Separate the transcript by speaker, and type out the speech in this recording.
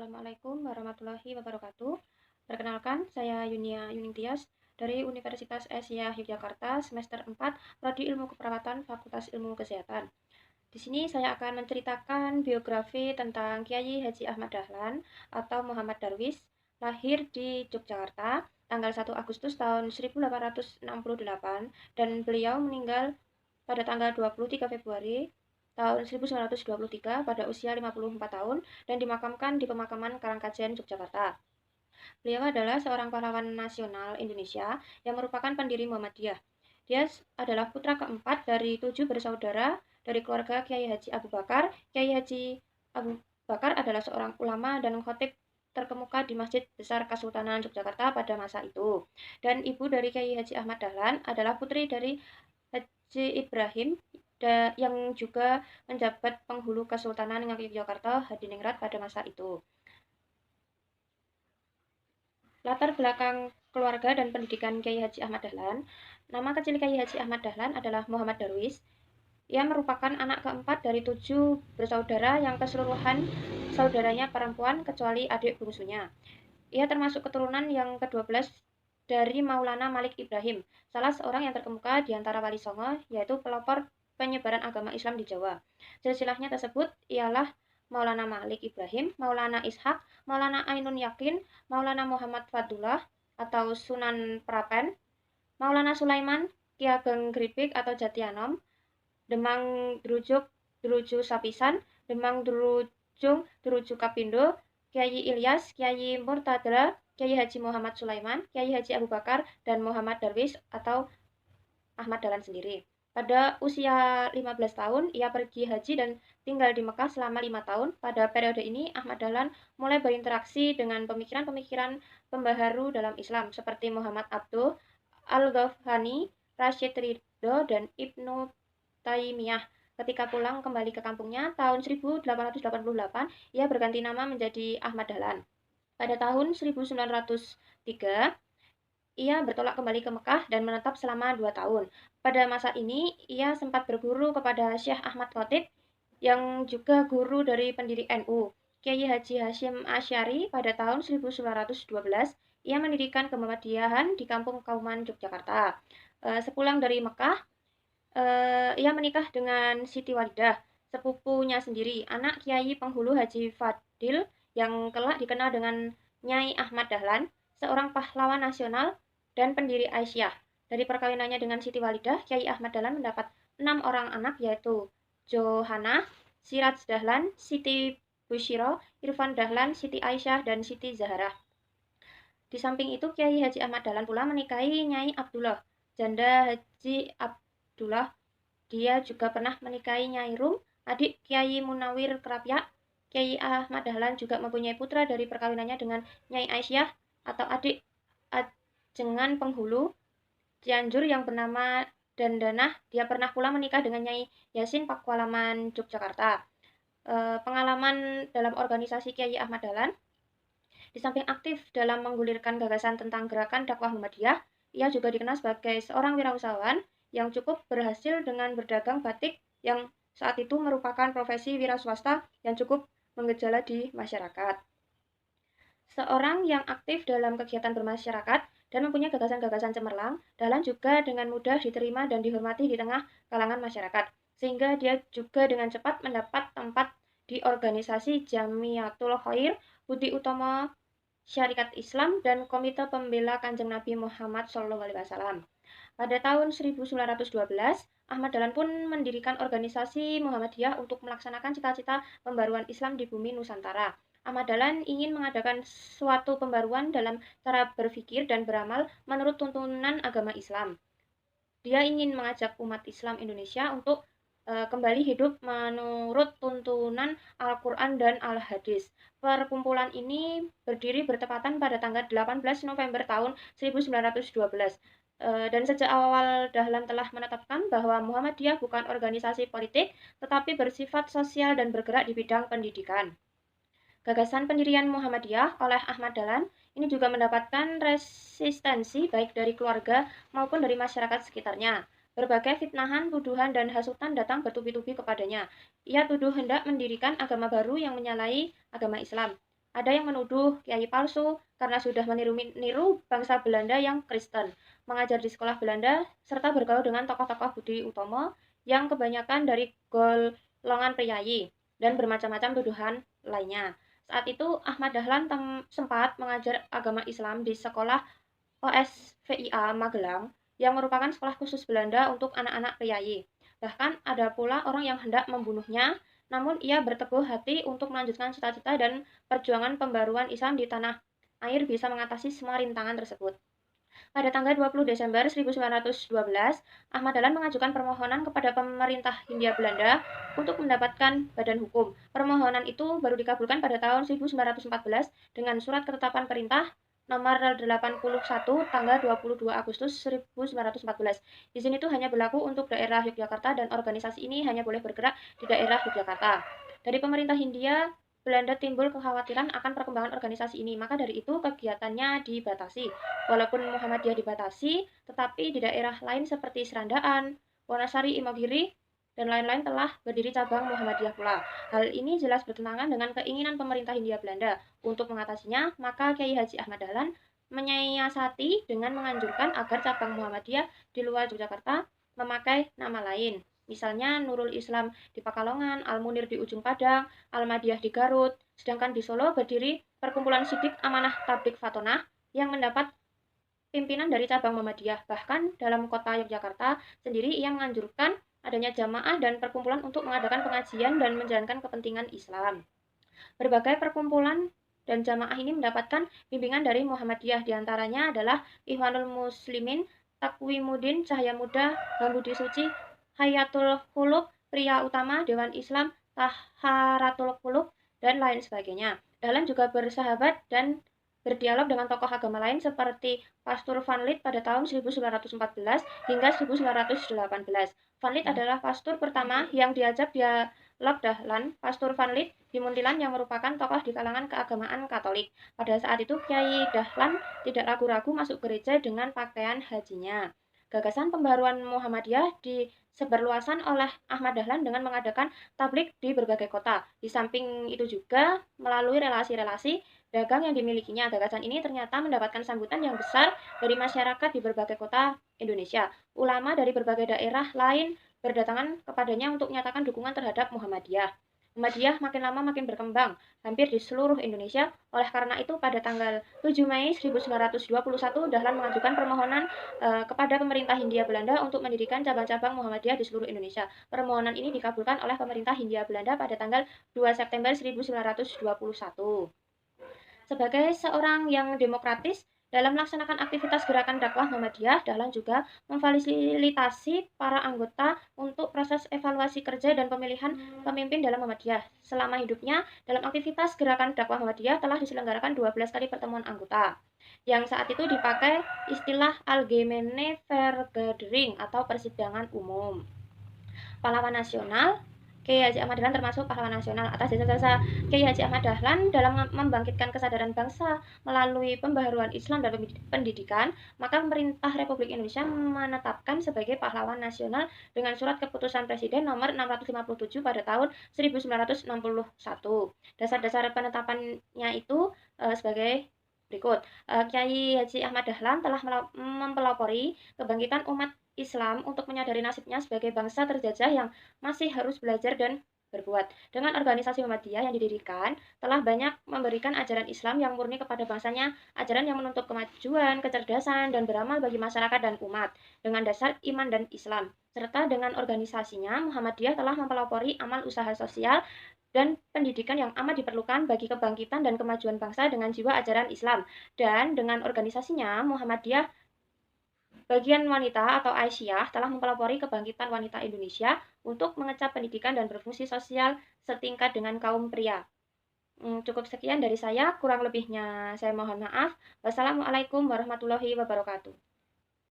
Speaker 1: Assalamualaikum warahmatullahi wabarakatuh. Perkenalkan, saya Yunia Yuningtyas dari Universitas Asia Yogyakarta semester 4, Prodi Ilmu Keperawatan Fakultas Ilmu Kesehatan. Di sini saya akan menceritakan biografi tentang Kiai Haji Ahmad Dahlan atau Muhammad Darwis, lahir di Yogyakarta tanggal 1 Agustus tahun 1868 dan beliau meninggal pada tanggal 23 Februari tahun 1923 pada usia 54 tahun dan dimakamkan di pemakaman Karangkajen, Yogyakarta. Beliau adalah seorang pahlawan nasional Indonesia yang merupakan pendiri Muhammadiyah. Dia adalah putra keempat dari 7 bersaudara dari keluarga Kiai Haji Abu Bakar. Kiai Haji Abu Bakar adalah seorang ulama dan khatib terkemuka di Masjid Besar Kesultanan Yogyakarta pada masa itu. Dan ibu dari Kiai Haji Ahmad Dahlan adalah putri dari Haji Ibrahim yang juga menjabat penghulu Kesultanan Yogyakarta Hadiningrat pada masa itu. Latar belakang keluarga dan pendidikan Kiai Haji Ahmad Dahlan. Nama kecil Kiai Haji Ahmad Dahlan adalah Muhammad Darwis. Ia merupakan anak keempat dari 7 bersaudara yang keseluruhan saudaranya perempuan kecuali adik bungsunya. Ia termasuk keturunan yang ke-12 dari Maulana Malik Ibrahim, salah seorang yang terkemuka di antara Wali Songo, yaitu pelopor penyebaran agama Islam di Jawa. Silsilahnya tersebut ialah Maulana Malik Ibrahim, Maulana Ishak, Maulana Ainun Yakin, Maulana Muhammad Fadullah atau Sunan Prapen, Maulana Sulaiman, Ki Ageng Gripik atau Jatianom, Demang Drujuk, Druju Sapisan, Demang Drujung, Druju Kapindo, Kiai Ilyas, Kiai Murtadra, Kiai Haji Muhammad Sulaiman, Kiai Haji Abu Bakar, dan Muhammad Darwis atau Ahmad Dahlan sendiri. Pada usia 15 tahun, ia pergi haji dan tinggal di Mekah selama 5 tahun. Pada periode ini, Ahmad Dahlan mulai berinteraksi dengan pemikiran-pemikiran pembaharu dalam Islam, seperti Muhammad Abduh, Al-Ghafani, Rashid Ridho, dan Ibnu Taimiyah. Ketika pulang kembali ke kampungnya, tahun 1888, ia berganti nama menjadi Ahmad Dahlan. Pada tahun 1903, ia bertolak kembali ke Mekah dan menetap selama 2 tahun. Pada masa ini, ia sempat berguru kepada Syekh Ahmad Khatib, yang juga guru dari pendiri NU, Kiai Haji Hashim Asy'ari. Pada tahun 1912, ia mendirikan Kemuhammadiyahan di Kampung Kauman, Yogyakarta. Sepulang dari Mekah, ia menikah dengan Siti Walidah, sepupunya sendiri, anak Kiai Penghulu Haji Fadil, yang kelak dikenal dengan Nyai Ahmad Dahlan, seorang pahlawan nasional dan pendiri Aisyah. Dari perkawinannya dengan Siti Walidah, Kiai Ahmad Dahlan mendapat 6 orang anak, yaitu Johana, Siraj Dahlan, Siti Busyiro, Irfan Dahlan, Siti Aisyah, dan Siti Zahra. Di samping itu, Kiai Haji Ahmad Dahlan pula menikahi Nyai Abdullah, janda Haji Abdullah. Dia juga pernah menikahi Nyai Rum, adik Kiai Munawir Kerapyak. Kiai Ahmad Dahlan juga mempunyai putra dari perkawinannya dengan Nyai Aisyah atau adik Ajengan Penghulu Cianjur yang bernama Dandanah. Dia pernah pula menikah dengan Nyai Yasin Pakualaman, Yogyakarta. Pengalaman dalam organisasi Kiai Ahmad Dahlan. Di samping aktif dalam menggulirkan gagasan tentang gerakan dakwah Muhammadiyah, ia juga dikenal sebagai seorang wirausahawan yang cukup berhasil dengan berdagang batik yang saat itu merupakan profesi wira swasta yang cukup menggejala di masyarakat. Seorang yang aktif dalam kegiatan bermasyarakat dan mempunyai gagasan-gagasan cemerlang, Dahlan juga dengan mudah diterima dan dihormati di tengah kalangan masyarakat, sehingga dia juga dengan cepat mendapat tempat di organisasi Jamiatul Khair, Budi Utomo Syarikat Islam, dan Komite Pembela Kanjeng Nabi Muhammad SAW. Pada tahun 1912, Ahmad Dahlan pun mendirikan organisasi Muhammadiyah untuk melaksanakan cita-cita pembaruan Islam di bumi Nusantara. Ahmad Dahlan ingin mengadakan suatu pembaruan dalam cara berpikir dan beramal menurut tuntunan agama Islam. Dia ingin mengajak umat Islam Indonesia untuk kembali hidup menurut tuntunan Al-Quran dan Al-Hadis. Perkumpulan ini berdiri bertepatan pada tanggal 18 November tahun 1912. Dan sejak awal Dahlan telah menetapkan bahwa Muhammadiyah bukan organisasi politik, tetapi bersifat sosial dan bergerak di bidang pendidikan. Gagasan pendirian Muhammadiyah oleh Ahmad Dahlan ini juga mendapatkan resistensi baik dari keluarga maupun dari masyarakat sekitarnya. Berbagai fitnahan, tuduhan, dan hasutan datang bertubi-tubi kepadanya. Ia tuduh hendak mendirikan agama baru yang menyalahi agama Islam. Ada yang menuduh kiai palsu karena sudah meniru bangsa Belanda yang Kristen, mengajar di sekolah Belanda, serta bergaul dengan tokoh-tokoh budi utomo yang kebanyakan dari golongan priayi, dan bermacam-macam tuduhan lainnya. Saat itu Ahmad Dahlan sempat mengajar agama Islam di sekolah OSVIA Magelang yang merupakan sekolah khusus Belanda untuk anak-anak priayi. Bahkan ada pula orang yang hendak membunuhnya, namun ia berteguh hati untuk melanjutkan cita-cita dan perjuangan pembaruan Islam di tanah air bisa mengatasi semua rintangan tersebut. Pada tanggal 20 Desember 1912, Ahmad Dahlan mengajukan permohonan kepada pemerintah Hindia Belanda untuk mendapatkan badan hukum. Permohonan itu baru dikabulkan pada tahun 1914 dengan surat ketetapan perintah nomor 81 tanggal 22 Agustus 1914. Izin itu hanya berlaku untuk daerah Yogyakarta dan organisasi ini hanya boleh bergerak di daerah Yogyakarta. Dari pemerintah Hindia Belanda timbul kekhawatiran akan perkembangan organisasi ini, maka dari itu kegiatannya dibatasi. Walaupun Muhammadiyah dibatasi, tetapi di daerah lain seperti Serandaan, Wanasari, Imogiri, dan lain-lain telah berdiri cabang Muhammadiyah pula. Hal ini jelas bertentangan dengan keinginan pemerintah Hindia Belanda. Untuk mengatasinya, maka Kiai Haji Ahmad Dahlan menyiasati dengan menganjurkan agar cabang Muhammadiyah di luar Yogyakarta memakai nama lain. Misalnya Nurul Islam di Pakalongan, Al-Munir di Ujung Padang, Al-Madiyah di Garut. Sedangkan di Solo berdiri Perkumpulan Sidik Amanah Tablik Fatonah yang mendapat pimpinan dari cabang Muhammadiyah. Bahkan dalam kota Yogyakarta sendiri ia menganjurkan adanya jamaah dan perkumpulan untuk mengadakan pengajian dan menjalankan kepentingan Islam. Berbagai perkumpulan dan jamaah ini mendapatkan bimbingan dari Muhammadiyah, diantaranya adalah Ikhwanul Muslimin, Takwimuddin, Cahaya Muda, Budi Suci, Hayatul Qulub, Pria Utama, Dewan Islam, Taharatul Qulub, dan lain sebagainya. Dahlan juga bersahabat dan berdialog dengan tokoh agama lain seperti Pastur Van Lith pada tahun 1914 hingga 1918. Van Lith adalah pastor pertama yang diajak dialog Dahlan. Pastur Van Lith di Muntilan yang merupakan tokoh di kalangan keagamaan Katolik. Pada saat itu Kiai Dahlan tidak ragu-ragu masuk gereja dengan pakaian hajinya. Gagasan pembaruan Muhammadiyah disebarluaskan oleh Ahmad Dahlan dengan mengadakan tablik di berbagai kota. Di samping itu juga melalui relasi-relasi dagang yang dimilikinya, gagasan ini ternyata mendapatkan sambutan yang besar dari masyarakat di berbagai kota Indonesia. Ulama dari berbagai daerah lain berdatangan kepadanya untuk menyatakan dukungan terhadap Muhammadiyah. Muhammadiyah makin lama makin berkembang hampir di seluruh Indonesia. Oleh karena itu, pada tanggal 7 Mei 1921, Dahlan mengajukan permohonan kepada pemerintah Hindia Belanda untuk mendirikan cabang-cabang Muhammadiyah di seluruh Indonesia. Permohonan ini dikabulkan oleh pemerintah Hindia Belanda pada tanggal 2 September 1921. Sebagai seorang yang demokratis, dalam melaksanakan aktivitas gerakan dakwah Muhammadiyah, Dahlan juga memfasilitasi para anggota untuk proses evaluasi kerja dan pemilihan pemimpin dalam Muhammadiyah. Selama hidupnya, dalam aktivitas gerakan dakwah Muhammadiyah telah diselenggarakan 12 kali pertemuan anggota, yang saat itu dipakai istilah Algemene Vergadering atau persidangan umum. Pahlawan nasional, Kiai Haji Ahmad Dahlan termasuk pahlawan nasional. Atas jasa-jasa Kiai Haji Ahmad Dahlan dalam membangkitkan kesadaran bangsa melalui pembaharuan Islam dan pendidikan, maka pemerintah Republik Indonesia menetapkan sebagai pahlawan nasional dengan surat keputusan Presiden nomor 657 pada tahun 1961. Dasar-dasar penetapannya itu sebagai berikut. Kiai Haji Ahmad Dahlan telah mempelopori kebangkitan umat Islam untuk menyadari nasibnya sebagai bangsa terjajah yang masih harus belajar dan berbuat. Dengan organisasi Muhammadiyah yang didirikan, telah banyak memberikan ajaran Islam yang murni kepada bangsanya, ajaran yang menuntut kemajuan, kecerdasan, dan beramal bagi masyarakat dan umat, dengan dasar iman dan Islam. Serta dengan organisasinya, Muhammadiyah telah mempelopori amal usaha sosial dan pendidikan yang amat diperlukan bagi kebangkitan dan kemajuan bangsa dengan jiwa ajaran Islam. Dan dengan organisasinya, Muhammadiyah Bagian Wanita atau Aisyah telah mempelopori kebangkitan wanita Indonesia untuk mengecap pendidikan dan berfungsi sosial setingkat dengan kaum pria. Cukup sekian dari saya, kurang lebihnya saya mohon maaf. Wassalamualaikum warahmatullahi wabarakatuh.